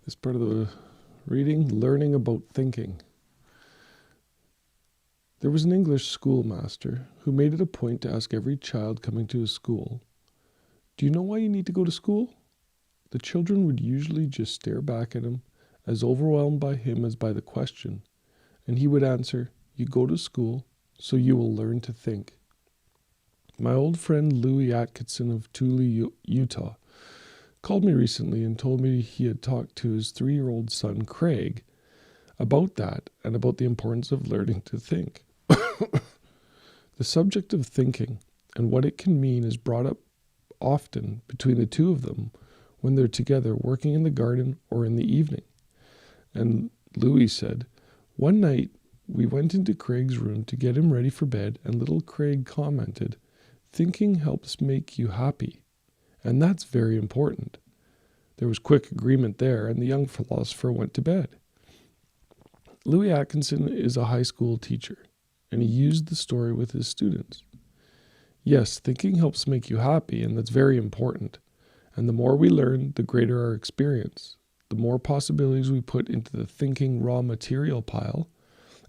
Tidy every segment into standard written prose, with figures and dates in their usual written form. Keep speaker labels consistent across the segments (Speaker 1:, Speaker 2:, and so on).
Speaker 1: This part of the reading, learning about thinking. There was an English schoolmaster who made it a point to ask every child coming to his school, "Do you know why you need to go to school?" The children would usually just stare back at him, as overwhelmed by him as by the question, and he would answer, "You go to school so you will learn to think." My old friend Louis Atkinson of Thule, Utah, called me recently and told me he had talked to his 3-year-old son, Craig, about that and about the importance of learning to think. The subject of thinking and what it can mean is brought up often between the two of them when they're together working in the garden or in the evening. And Louis said, "One night we went into Craig's room to get him ready for bed, and little Craig commented, 'Thinking helps make you happy, and that's very important.' There was quick agreement there, and the young philosopher went to bed." Louis Atkinson is a high school teacher, and he used the story with his students. Yes, thinking helps make you happy, and that's very important. And the more we learn, the greater our experience. The more possibilities we put into the thinking raw material pile,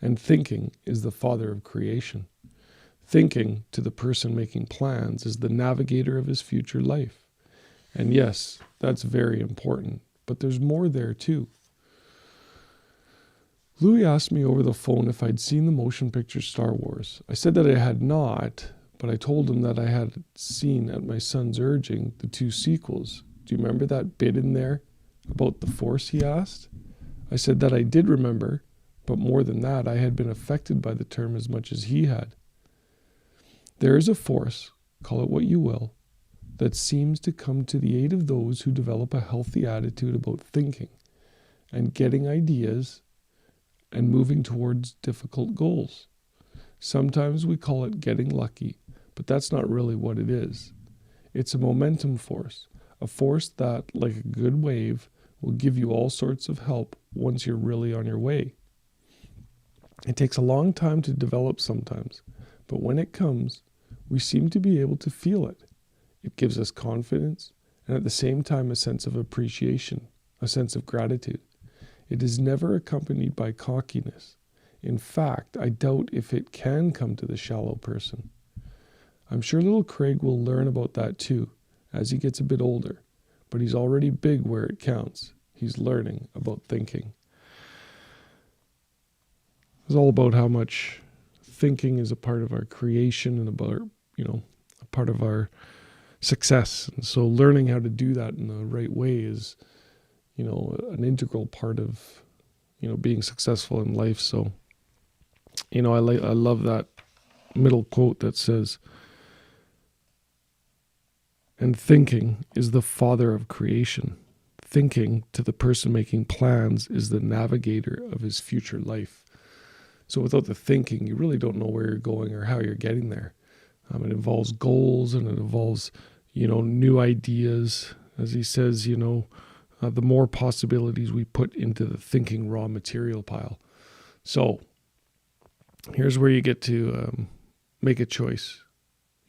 Speaker 1: and thinking is the father of creation. Thinking, to the person making plans, is the navigator of his future life. And yes, that's very important, but there's more there too. Louis asked me over the phone if I'd seen the motion picture Star Wars. I said that I had not, but I told him that I had seen, at my son's urging, the 2 sequels. "Do you remember that bit in there about the Force?" he asked. I said that I did remember, but more than that, I had been affected by the term as much as he had. There is a force, call it what you will, that seems to come to the aid of those who develop a healthy attitude about thinking and getting ideas and moving towards difficult goals. Sometimes we call it getting lucky, but that's not really what it is. It's a momentum force, a force that, like a good wave, will give you all sorts of help once you're really on your way. It takes a long time to develop sometimes, but when it comes, we seem to be able to feel it. It gives us confidence and at the same time a sense of appreciation, a sense of gratitude. It is never accompanied by cockiness. In fact, I doubt if it can come to the shallow person. I'm sure little Craig will learn about that too as he gets a bit older, but he's already big where it counts. He's learning about thinking. It's all about how much thinking is a part of our creation and about, a part of our success. And so learning how to do that in the right way is, an integral part of, being successful in life. So, I love that middle quote that says, "And thinking is the father of creation. Thinking, to the person making plans, is the navigator of his future life." So without the thinking, you really don't know where you're going or how you're getting there. It involves goals and it involves, new ideas. As he says, the more possibilities we put into the thinking raw material pile. So here's where you get to make a choice.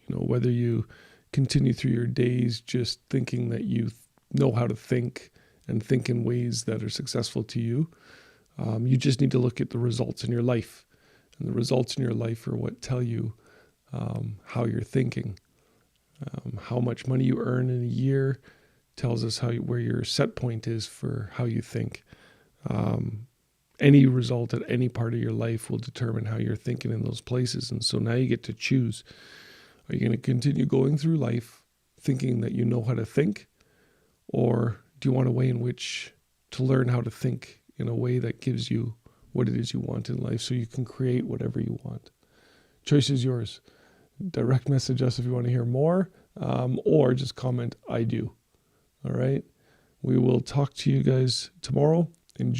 Speaker 1: Whether you continue through your days just thinking that you know how to think and think in ways that are successful to you. You just need to look at the results in your life. And the results in your life are what tell you how you're thinking. How much money you earn in a year tells us where your set point is for how you think. Any result at any part of your life will determine how you're thinking in those places. And so now you get to choose. Are you going to continue going through life thinking that you know how to think? Or do you want a way in which to learn how to think in a way that gives you what it is you want in life so you can create whatever you want? Choice is yours. Direct message us if you want to hear more, or just comment, "I do." All right. We will talk to you guys tomorrow. Enjoy.